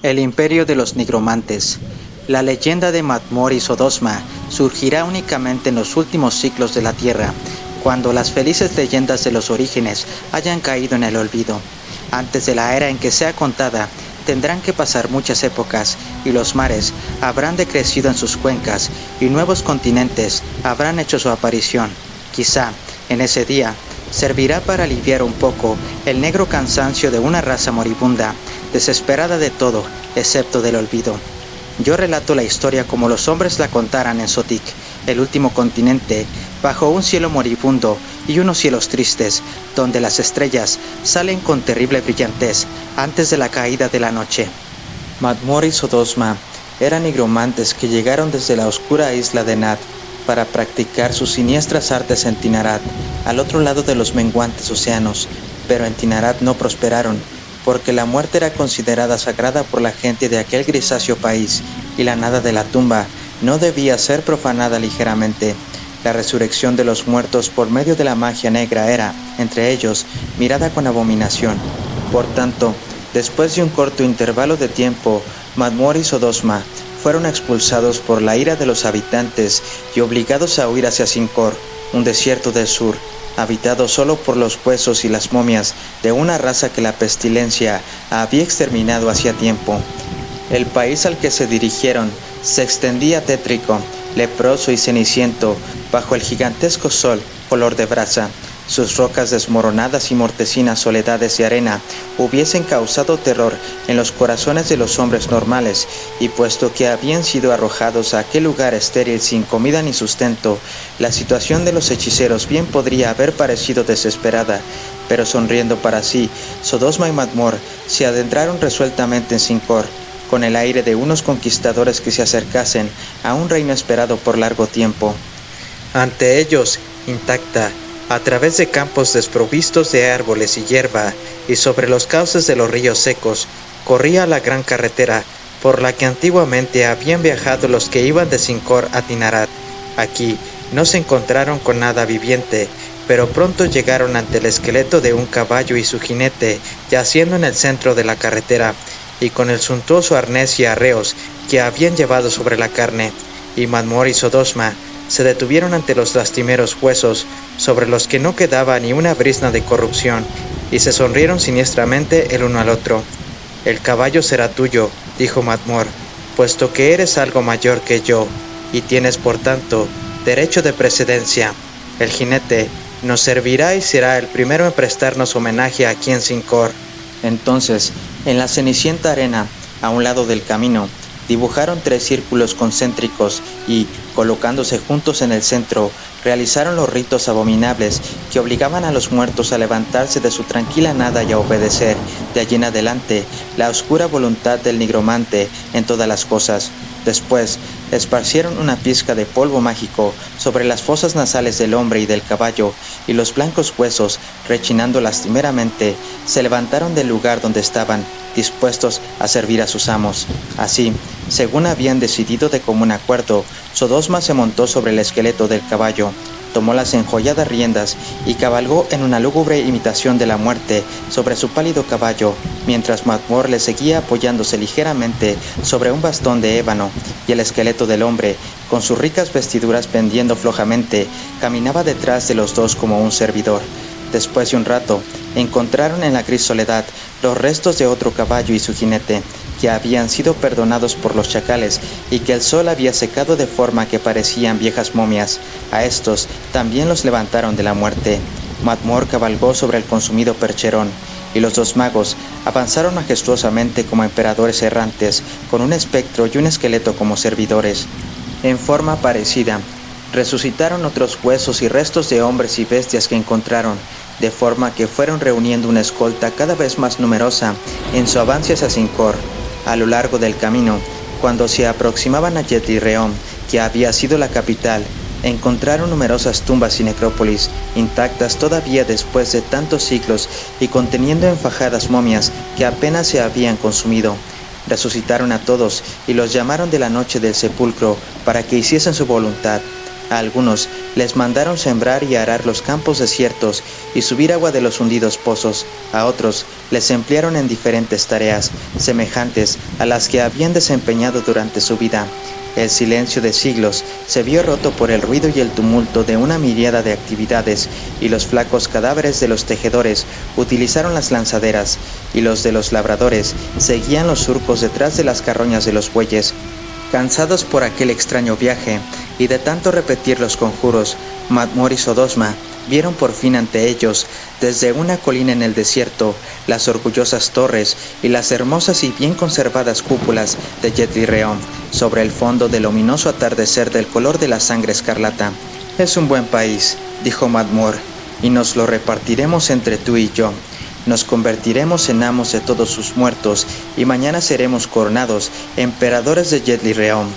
El imperio de los nigromantes. La leyenda de Madmor y Sodosma surgirá únicamente en los últimos siglos de la Tierra, cuando las felices leyendas de los orígenes hayan caído en el olvido. Antes de la era en que sea contada, tendrán que pasar muchas épocas, y los mares habrán decrecido en sus cuencas, y nuevos continentes habrán hecho su aparición. Quizá, en ese día, servirá para aliviar un poco el negro cansancio de una raza moribunda, desesperada de todo, excepto del olvido. Yo relato la historia como los hombres la contaran en Sotik, el último continente, bajo un cielo moribundo y unos cielos tristes, donde las estrellas salen con terrible brillantez antes de la caída de la noche. Madmor y Sodosma eran nigromantes que llegaron desde la oscura isla de Nad para practicar sus siniestras artes en Tinarat, al otro lado de los menguantes océanos, pero en Tinarat no prosperaron, porque la muerte era considerada sagrada por la gente de aquel grisáceo país, y la nada de la tumba no debía ser profanada ligeramente. La resurrección de los muertos por medio de la magia negra era, entre ellos, mirada con abominación. Por tanto, después de un corto intervalo de tiempo, Madmor y Sodosma fueron expulsados por la ira de los habitantes y obligados a huir hacia Sincor, un desierto del sur, habitado solo por los huesos y las momias de una raza que la pestilencia había exterminado hacía tiempo. El país al que se dirigieron se extendía tétrico, leproso y ceniciento bajo el gigantesco sol color de brasa. Sus rocas desmoronadas y mortecinas soledades de arena hubiesen causado terror en los corazones de los hombres normales, y puesto que habían sido arrojados a aquel lugar estéril sin comida ni sustento, la situación de los hechiceros bien podría haber parecido desesperada. Pero sonriendo para sí, Sodosma y Madmor se adentraron resueltamente en Sincor, con el aire de unos conquistadores que se acercasen a un reino esperado por largo tiempo. Ante ellos, intacta, a través de campos desprovistos de árboles y hierba, y sobre los cauces de los ríos secos, corría la gran carretera por la que antiguamente habían viajado los que iban de Sincor a Tinarat. Aquí no se encontraron con nada viviente, pero pronto llegaron ante el esqueleto de un caballo y su jinete yaciendo en el centro de la carretera, y con el suntuoso arnés y arreos que habían llevado sobre la carne. Y Madmor y Sodosma se detuvieron ante los lastimeros huesos, sobre los que no quedaba ni una brizna de corrupción, y se sonrieron siniestramente el uno al otro. «El caballo será tuyo», dijo Madmor, «puesto que eres algo mayor que yo, y tienes por tanto derecho de precedencia. El jinete nos servirá y será el primero en prestarnos homenaje aquí en Sincor». Entonces, en la cenicienta arena, a un lado del camino, dibujaron 3 círculos concéntricos y, colocándose juntos en el centro, realizaron los ritos abominables que obligaban a los muertos a levantarse de su tranquila nada y a obedecer, de allí en adelante, la oscura voluntad del nigromante en todas las cosas. Después, esparcieron una pizca de polvo mágico sobre las fosas nasales del hombre y del caballo, y los blancos huesos, rechinando lastimeramente, se levantaron del lugar donde estaban, dispuestos a servir a sus amos. Así, según habían decidido de común acuerdo, Sodosma se montó sobre el esqueleto del caballo, tomó las enjolladas riendas y cabalgó en una lúgubre imitación de la muerte sobre su pálido caballo, mientras Madmor le seguía apoyándose ligeramente sobre un bastón de ébano, y el esqueleto del hombre, con sus ricas vestiduras pendiendo flojamente, caminaba detrás de los dos como un servidor. Después de un rato, encontraron en la gris soledad los restos de otro caballo y su jinete, que habían sido perdonados por los chacales y que el sol había secado de forma que parecían viejas momias. A estos también los levantaron de la muerte. Madmor cabalgó sobre el consumido percherón, y los 2 magos avanzaron majestuosamente como emperadores errantes, con un espectro y un esqueleto como servidores. En forma parecida, resucitaron otros huesos y restos de hombres y bestias que encontraron, de forma que fueron reuniendo una escolta cada vez más numerosa en su avance hacia Sincor. A lo largo del camino, cuando se aproximaban a Yeti-Reón, que había sido la capital, encontraron numerosas tumbas y necrópolis, intactas todavía después de tantos siglos y conteniendo enfajadas momias que apenas se habían consumido. Resucitaron a todos y los llamaron de la noche del sepulcro para que hiciesen su voluntad. A algunos les mandaron sembrar y arar los campos desiertos y subir agua de los hundidos pozos. A otros les emplearon en diferentes tareas, semejantes a las que habían desempeñado durante su vida. El silencio de siglos se vio roto por el ruido y el tumulto de una miríada de actividades, y los flacos cadáveres de los tejedores utilizaron las lanzaderas, y los de los labradores seguían los surcos detrás de las carroñas de los bueyes. Cansados por aquel extraño viaje y de tanto repetir los conjuros, Madmor y Sodosma vieron por fin ante ellos, desde una colina en el desierto, las orgullosas torres y las hermosas y bien conservadas cúpulas de Yetli-Reom, sobre el fondo del luminoso atardecer del color de la sangre escarlata. «Es un buen país», dijo Madmor, «y nos lo repartiremos entre tú y yo. Nos convertiremos en amos de todos sus muertos, y mañana seremos coronados emperadores de Yetli-Reom».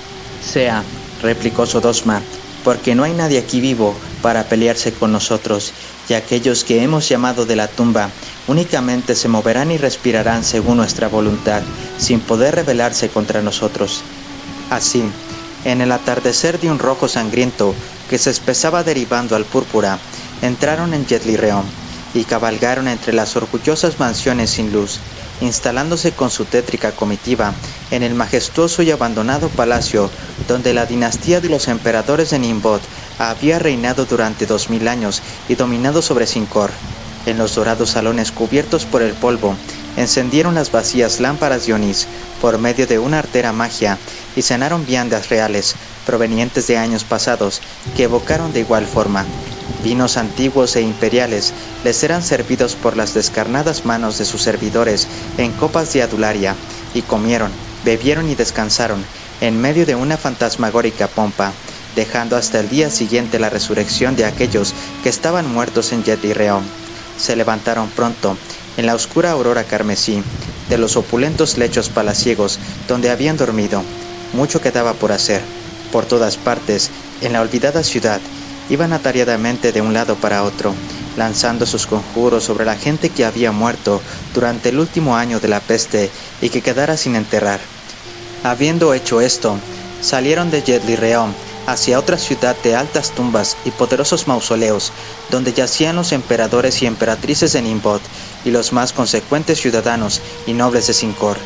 «Sea», replicó Sodosma, «porque no hay nadie aquí vivo para pelearse con nosotros, y aquellos que hemos llamado de la tumba únicamente se moverán y respirarán según nuestra voluntad, sin poder rebelarse contra nosotros». Así, en el atardecer de un rojo sangriento que se espesaba derivando al púrpura, entraron en Yetli-Reom y cabalgaron entre las orgullosas mansiones sin luz, instalándose con su tétrica comitiva en el majestuoso y abandonado palacio donde la dinastía de los emperadores de Nimbot había reinado durante 2000 años y dominado sobre Sincor. En los dorados salones cubiertos por el polvo, encendieron las vacías lámparas de Onís por medio de una artera magia y cenaron viandas reales, provenientes de años pasados, que evocaron de igual forma. Vinos antiguos e imperiales les eran servidos por las descarnadas manos de sus servidores en copas de adularia, y comieron, bebieron y descansaron en medio de una fantasmagórica pompa, dejando hasta el día siguiente la resurrección de aquellos que estaban muertos en Yetli-Reom. Se levantaron pronto, en la oscura aurora carmesí, de los opulentos lechos palaciegos donde habían dormido. Mucho quedaba por hacer. Por todas partes, en la olvidada ciudad, iban atareadamente de un lado para otro, lanzando sus conjuros sobre la gente que había muerto durante el último año de la peste y que quedara sin enterrar. Habiendo hecho esto, salieron de Yetli-Reom hacia otra ciudad de altas tumbas y poderosos mausoleos, donde yacían los emperadores y emperatrices de Nimbot y los más consecuentes ciudadanos y nobles de Sincor.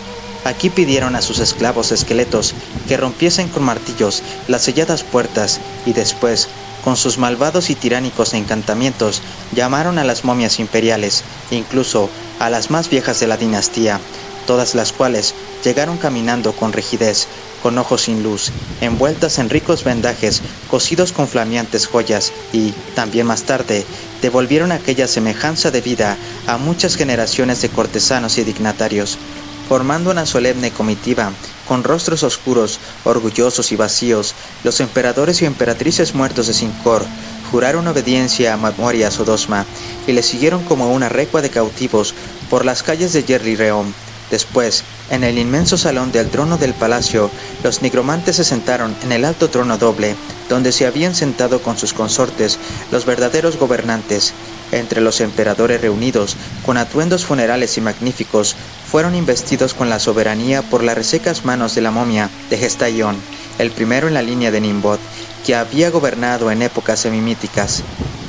Aquí pidieron a sus esclavos esqueletos que rompiesen con martillos las selladas puertas, y después, con sus malvados y tiránicos encantamientos, llamaron a las momias imperiales, incluso a las más viejas de la dinastía, todas las cuales llegaron caminando con rigidez, con ojos sin luz, envueltas en ricos vendajes cosidos con flameantes joyas, y, también más tarde, devolvieron aquella semejanza de vida a muchas generaciones de cortesanos y dignatarios. Formando una solemne comitiva, con rostros oscuros, orgullosos y vacíos, los emperadores y emperatrices muertos de Sincor juraron obediencia a Madmor y a Sodosma, y le siguieron como una recua de cautivos por las calles de Yetli-Reom. Después, en el inmenso salón del trono del palacio, los nigromantes se sentaron en el alto trono doble, donde se habían sentado con sus consortes los verdaderos gobernantes. Entre los emperadores reunidos, con atuendos funerales y magníficos, fueron investidos con la soberanía por las resecas manos de la momia de Gestaion, el primero en la línea de Nimbot, que había gobernado en épocas semimíticas.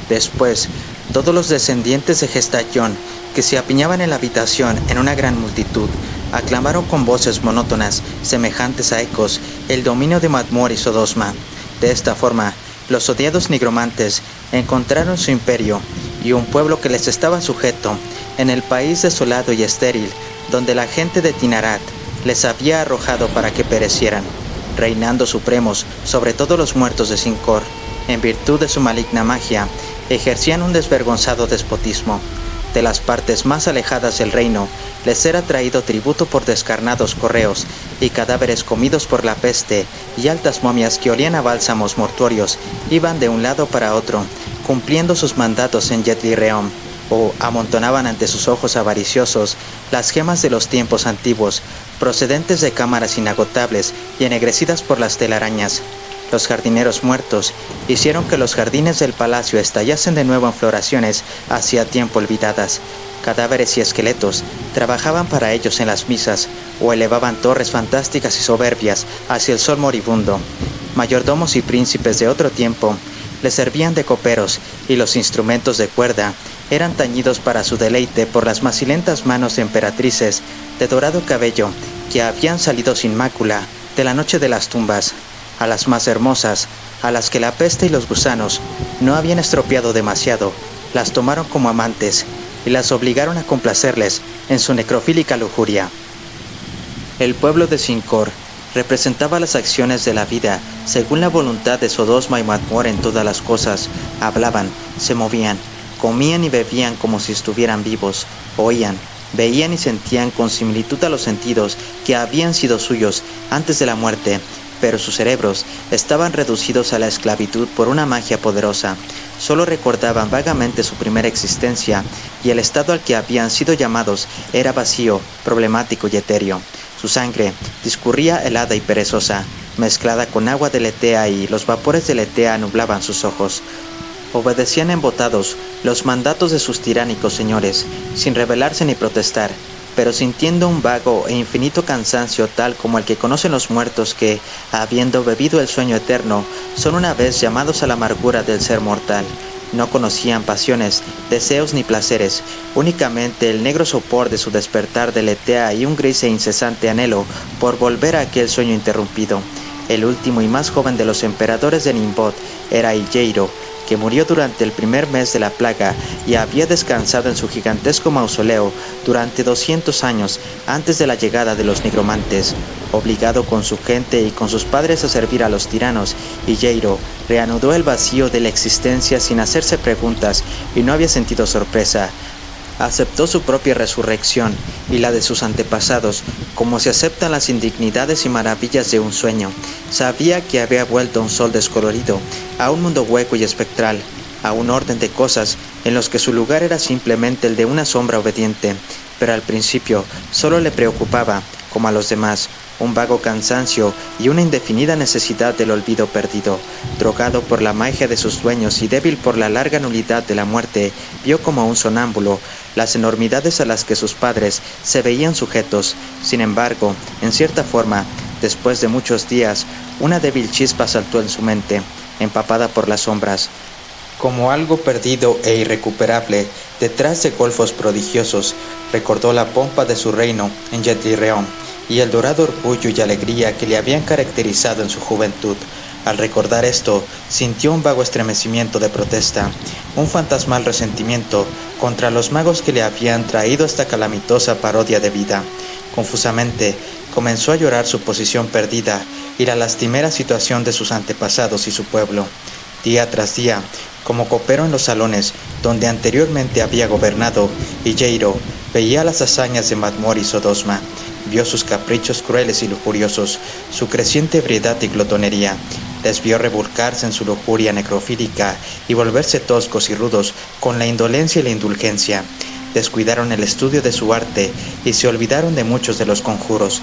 Después, todos los descendientes de Gestaion, que se apiñaban en la habitación en una gran multitud, aclamaron con voces monótonas, semejantes a ecos, el dominio de Madmor y Sodosma. De esta forma, los odiados nigromantes encontraron su imperio y un pueblo que les estaba sujeto en el país desolado y estéril, donde la gente de Tinarat les había arrojado para que perecieran, reinando supremos sobre todos los muertos de Sincor. En virtud de su maligna magia, ejercían un desvergonzado despotismo. De las partes más alejadas del reino, les era traído tributo por descarnados correos y cadáveres comidos por la peste, y altas momias que olían a bálsamos mortuorios iban de un lado para otro, cumpliendo sus mandatos en Yetli-Reom, o amontonaban ante sus ojos avariciosos las gemas de los tiempos antiguos, procedentes de cámaras inagotables y ennegrecidas por las telarañas. Los jardineros muertos hicieron que los jardines del palacio estallasen de nuevo en floraciones hacía tiempo olvidadas. Cadáveres y esqueletos trabajaban para ellos en las misas, o elevaban torres fantásticas y soberbias hacia el sol moribundo. mayordomos y príncipes de otro tiempo, le servían de coperos, y los instrumentos de cuerda eran tañidos para su deleite por las macilentas manos de emperatrices de dorado cabello que habían salido sin mácula de la noche de las tumbas. A las más hermosas, a las que la peste y los gusanos no habían estropeado demasiado, las tomaron como amantes y las obligaron a complacerles en su necrofílica lujuria. El pueblo de Sincor representaba las acciones de la vida según la voluntad de Sodosma y Matmor en todas las cosas. Hablaban, se movían, comían y bebían como si estuvieran vivos, oían, veían y sentían con similitud a los sentidos que habían sido suyos antes de la muerte, pero sus cerebros estaban reducidos a la esclavitud por una magia poderosa. Solo recordaban vagamente su primera existencia, y el estado al que habían sido llamados era vacío, problemático y etéreo. Su sangre discurría helada y perezosa, mezclada con agua de Letea, y los vapores de Letea nublaban sus ojos. Obedecían embotados los mandatos de sus tiránicos señores, sin rebelarse ni protestar, pero sintiendo un vago e infinito cansancio tal como el que conocen los muertos que, habiendo bebido el sueño eterno, son una vez llamados a la amargura del ser mortal. No conocían pasiones, deseos ni placeres, únicamente el negro sopor de su despertar de Letea y un gris e incesante anhelo por volver a aquel sueño interrumpido. El último y más joven de los emperadores de Nimbot era Iyeiro, que murió durante el primer mes de la plaga y había descansado en su gigantesco mausoleo durante 200 años antes de la llegada de los nigromantes. Obligado con su gente y con sus padres a servir a los tiranos, Iyeiro reanudó el vacío de la existencia sin hacerse preguntas y no había sentido sorpresa. Aceptó su propia resurrección y la de sus antepasados, como se aceptan las indignidades y maravillas de un sueño. Sabía que había vuelto a un sol descolorido, a un mundo hueco y espectral, a un orden de cosas en los que su lugar era simplemente el de una sombra obediente, pero al principio solo le preocupaba, como a los demás, un vago cansancio y una indefinida necesidad del olvido perdido. Drogado por la magia de sus dueños y débil por la larga nulidad de la muerte, vio como un sonámbulo las enormidades a las que sus padres se veían sujetos. Sin embargo, en cierta forma, después de muchos días, una débil chispa saltó en su mente, empapada por las sombras. Como algo perdido e irrecuperable, detrás de golfos prodigiosos, recordó la pompa de su reino en Yetli-Reón y el dorado orgullo y alegría que le habían caracterizado en su juventud. Al recordar esto, sintió un vago estremecimiento de protesta, un fantasmal resentimiento contra los magos que le habían traído esta calamitosa parodia de vida. Confusamente, comenzó a llorar su posición perdida y la lastimera situación de sus antepasados y su pueblo. Día tras día, como copero en los salones donde anteriormente había gobernado, Iyeiro veía las hazañas de Matmor y Sodosma, vio sus caprichos crueles y lujuriosos, su creciente ebriedad y glotonería, les vio revolcarse en su lujuria necrofílica y volverse toscos y rudos con la indolencia y la indulgencia. Descuidaron el estudio de su arte y se olvidaron de muchos de los conjuros,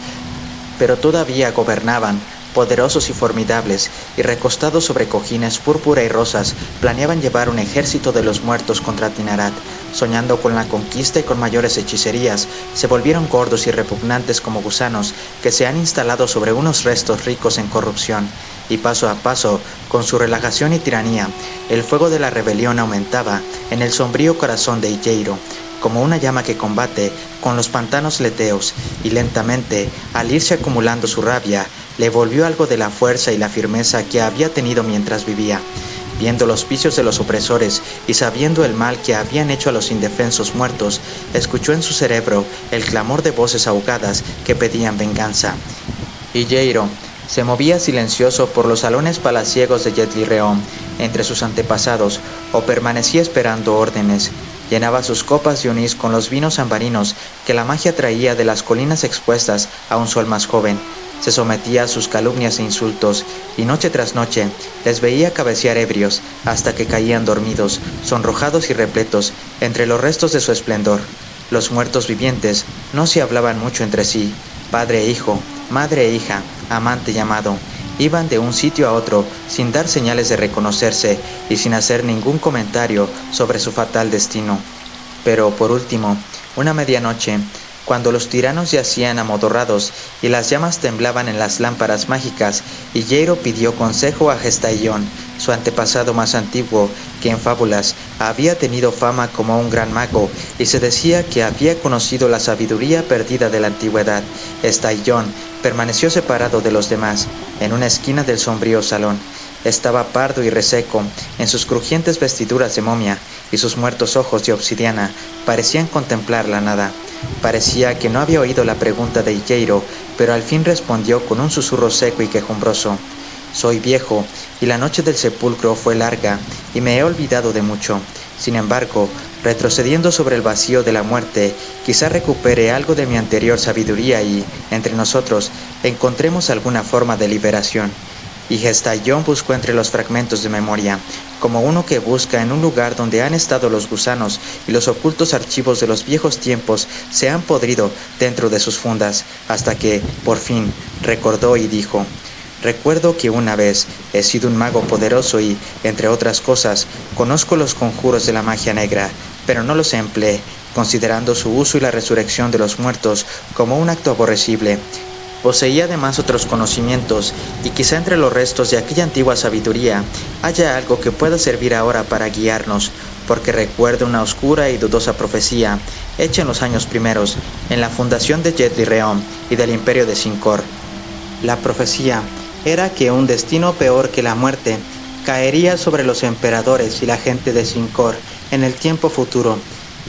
pero todavía gobernaban, poderosos y formidables, y recostados sobre cojines púrpura y rosas, planeaban llevar un ejército de los muertos contra Tinarat. Soñando con la conquista y con mayores hechicerías, se volvieron gordos y repugnantes como gusanos que se han instalado sobre unos restos ricos en corrupción. Y paso a paso, con su relajación y tiranía, el fuego de la rebelión aumentaba en el sombrío corazón de Iyeiro, como una llama que combate con los pantanos leteos, y lentamente, al irse acumulando su rabia, le volvió algo de la fuerza y la firmeza que había tenido mientras vivía. Viendo los vicios de los opresores y sabiendo el mal que habían hecho a los indefensos muertos, escuchó en su cerebro el clamor de voces ahogadas que pedían venganza. Iyeiro se movía silencioso por los salones palaciegos de Yetli-Reón entre sus antepasados, o permanecía esperando órdenes. Llenaba sus copas de onís con los vinos ambarinos que la magia traía de las colinas expuestas a un sol más joven. Se sometía a sus calumnias e insultos, y noche tras noche les veía cabecear ebrios hasta que caían dormidos, sonrojados y repletos, entre los restos de su esplendor. Los muertos vivientes no se hablaban mucho entre sí, padre e hijo, madre e hija, amante y amado. Iban de un sitio a otro sin dar señales de reconocerse y sin hacer ningún comentario sobre su fatal destino. Pero, por último, una medianoche, cuando los tiranos yacían amodorrados y las llamas temblaban en las lámparas mágicas, Higueiro pidió consejo a Gestaión, su antepasado más antiguo, que en fábulas había tenido fama como un gran mago y se decía que había conocido la sabiduría perdida de la antigüedad. Gestaión permaneció separado de los demás, en una esquina del sombrío salón. Estaba pardo y reseco, en sus crujientes vestiduras de momia, y sus muertos ojos de obsidiana parecían contemplar la nada. Parecía que no había oído la pregunta de Higueiro, pero al fin respondió con un susurro seco y quejumbroso: «Soy viejo, y la noche del sepulcro fue larga, y me he olvidado de mucho. Sin embargo, retrocediendo sobre el vacío de la muerte, quizá recupere algo de mi anterior sabiduría y, entre nosotros, encontremos alguna forma de liberación». Y Gestaión buscó entre los fragmentos de memoria, como uno que busca en un lugar donde han estado los gusanos y los ocultos archivos de los viejos tiempos se han podrido dentro de sus fundas, hasta que, por fin, recordó y dijo: «Recuerdo que una vez he sido un mago poderoso y, entre otras cosas, conozco los conjuros de la magia negra, pero no los empleé, considerando su uso y la resurrección de los muertos como un acto aborrecible. Poseía además otros conocimientos, y quizá entre los restos de aquella antigua sabiduría haya algo que pueda servir ahora para guiarnos, porque recuerdo una oscura y dudosa profecía, hecha en los años primeros, en la fundación de Yedli-Reom y del imperio de Sincor. La profecía era que un destino peor que la muerte caería sobre los emperadores y la gente de Sincor en el tiempo futuro,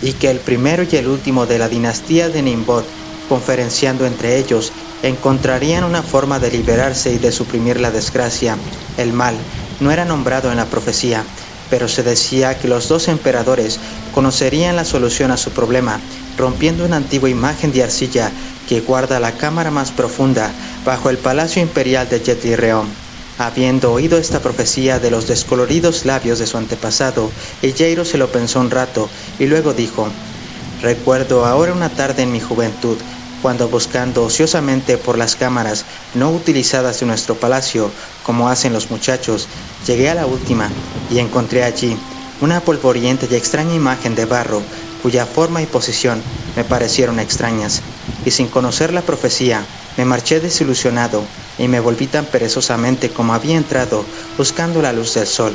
y que el primero y el último de la dinastía de Nimbot, conferenciando entre ellos, encontrarían una forma de liberarse y de suprimir la desgracia. El mal no era nombrado en la profecía, pero se decía que los dos emperadores conocerían la solución a su problema, rompiendo una antigua imagen de arcilla que guarda la cámara más profunda bajo el palacio imperial de Yedli-Reom. Habiendo oído esta profecía de los descoloridos labios de su antepasado, Higueiro se lo pensó un rato y luego dijo: «Recuerdo ahora una tarde en mi juventud, cuando buscando ociosamente por las cámaras no utilizadas de nuestro palacio, como hacen los muchachos, llegué a la última y encontré allí una polvorienta y extraña imagen de barro, cuya forma y posición me parecieron extrañas, y sin conocer la profecía, me marché desilusionado y me volví tan perezosamente como había entrado, buscando la luz del sol».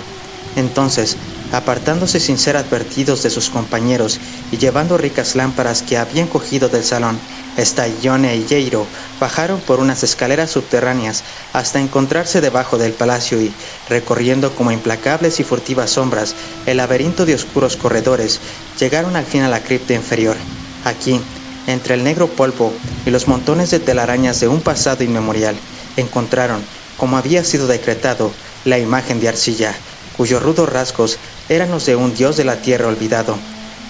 Entonces, apartándose sin ser advertidos de sus compañeros y llevando ricas lámparas que habían cogido del salón, Gestaión e Higueiro bajaron por unas escaleras subterráneas hasta encontrarse debajo del palacio y, recorriendo como implacables y furtivas sombras el laberinto de oscuros corredores, llegaron al fin a la cripta inferior. Aquí, entre el negro polvo y los montones de telarañas de un pasado inmemorial, encontraron, como había sido decretado, la imagen de arcilla, cuyos rudos rasgos eran los de un dios de la tierra olvidado.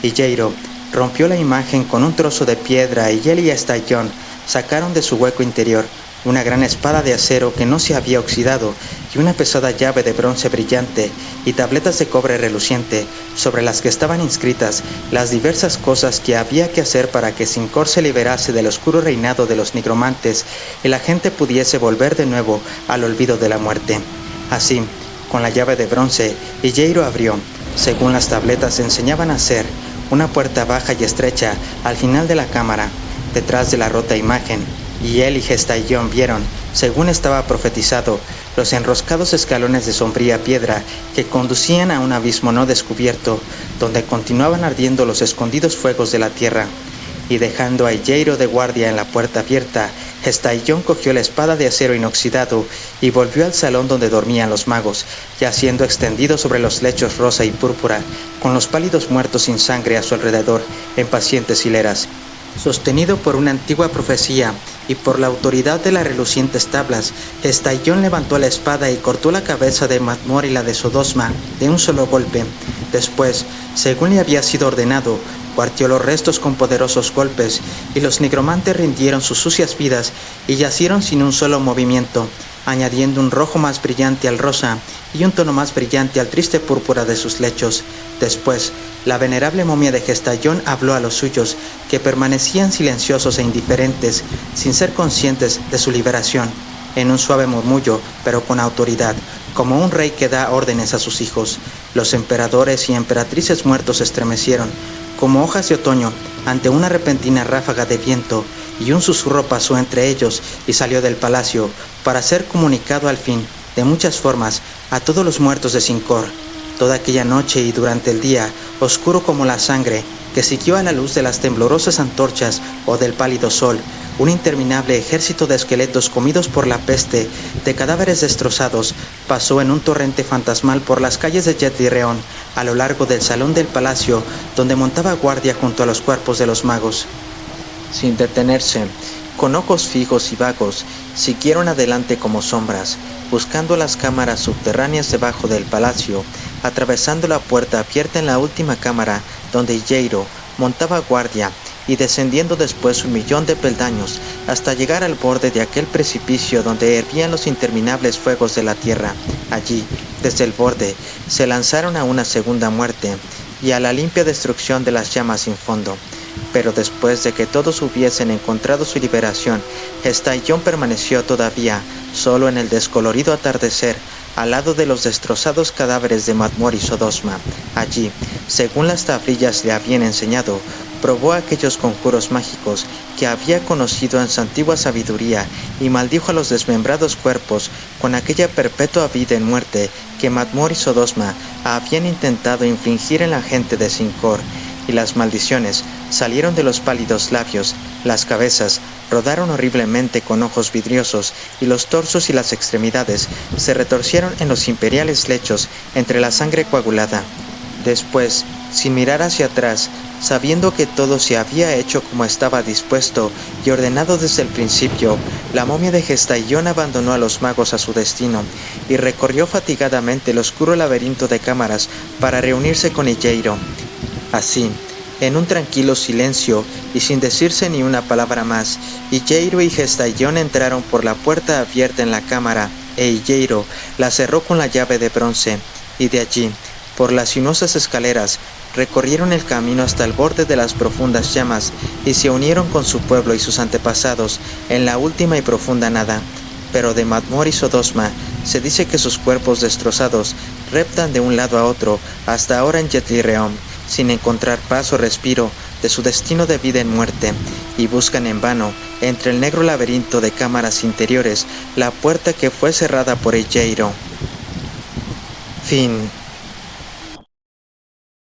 Higueiro rompió la imagen con un trozo de piedra y él y Gestaión sacaron de su hueco interior una gran espada de acero que no se había oxidado y una pesada llave de bronce brillante y tabletas de cobre reluciente sobre las que estaban inscritas las diversas cosas que había que hacer para que Sincor se liberase del oscuro reinado de los nigromantes y la gente pudiese volver de nuevo al olvido de la muerte. Así, con la llave de bronce, Higueiro abrió, según las tabletas enseñaban a hacer, una puerta baja y estrecha al final de la cámara, detrás de la rota imagen, y él y Gestaión vieron, según estaba profetizado, los enroscados escalones de sombría piedra que conducían a un abismo no descubierto, donde continuaban ardiendo los escondidos fuegos de la tierra. Y dejando a Higueiro de guardia en la puerta abierta, Gestaión cogió la espada de acero inoxidado y volvió al salón donde dormían los magos, yaciendo extendido sobre los lechos rosa y púrpura, con los pálidos muertos sin sangre a su alrededor, en pacientes hileras. Sostenido por una antigua profecía y por la autoridad de las relucientes tablas, Gestaión levantó la espada y cortó la cabeza de Matmor y la de Sodosma de un solo golpe. Después, según le había sido ordenado, partió los restos con poderosos golpes, y los nigromantes rindieron sus sucias vidas y yacieron sin un solo movimiento, añadiendo un rojo más brillante al rosa y un tono más brillante al triste púrpura de sus lechos. Después, la venerable momia de Gestaión habló a los suyos, que permanecían silenciosos e indiferentes, sin ser conscientes de su liberación, en un suave murmullo, pero con autoridad, como un rey que da órdenes a sus hijos. Los emperadores y emperatrices muertos se estremecieron, como hojas de otoño ante una repentina ráfaga de viento, y un susurro pasó entre ellos y salió del palacio para ser comunicado al fin, de muchas formas, a todos los muertos de Cincor. Toda aquella noche y durante el día, oscuro como la sangre, que siguió a la luz de las temblorosas antorchas o del pálido sol, un interminable ejército de esqueletos comidos por la peste, de cadáveres destrozados, pasó en un torrente fantasmal por las calles de Yet-Li-Reon, a lo largo del salón del palacio, donde montaba guardia junto a los cuerpos de los magos. Sin detenerse, con ojos fijos y vagos, siguieron adelante como sombras, buscando las cámaras subterráneas debajo del palacio, atravesando la puerta abierta en la última cámara donde Jairo montaba guardia, y descendiendo después 1.000.000 de peldaños hasta llegar al borde de aquel precipicio donde hervían los interminables fuegos de la tierra. Allí, desde el borde, se lanzaron a una segunda muerte y a la limpia destrucción de las llamas sin fondo. Pero después de que todos hubiesen encontrado su liberación, Estallón permaneció todavía solo en el descolorido atardecer, al lado de los destrozados cadáveres de Madmor y Sodosma. Allí, según las tablillas le habían enseñado, probó aquellos conjuros mágicos que había conocido en su antigua sabiduría y maldijo a los desmembrados cuerpos con aquella perpetua vida en muerte que Madmor y Sodosma habían intentado infligir en la gente de Cincor. Y las maldiciones salieron de los pálidos labios, las cabezas rodaron horriblemente con ojos vidriosos, y los torsos y las extremidades se retorcieron en los imperiales lechos entre la sangre coagulada. Después, sin mirar hacia atrás, sabiendo que todo se había hecho como estaba dispuesto y ordenado desde el principio, la momia de Gestallón abandonó a los magos a su destino y recorrió fatigadamente el oscuro laberinto de cámaras para reunirse con Igeiro. Así, en un tranquilo silencio y sin decirse ni una palabra más, Igeiro y Gestallón entraron por la puerta abierta en la cámara, e Igeiro la cerró con la llave de bronce, y de allí, por las sinuosas escaleras, recorrieron el camino hasta el borde de las profundas llamas y se unieron con su pueblo y sus antepasados en la última y profunda nada. Pero de Madmor y Sodosma se dice que sus cuerpos destrozados reptan de un lado a otro hasta ahora en Yet-Li-Reon, sin encontrar paz o respiro de su destino de vida en muerte, y buscan en vano, entre el negro laberinto de cámaras interiores, la puerta que fue cerrada por Igeiro. Fin.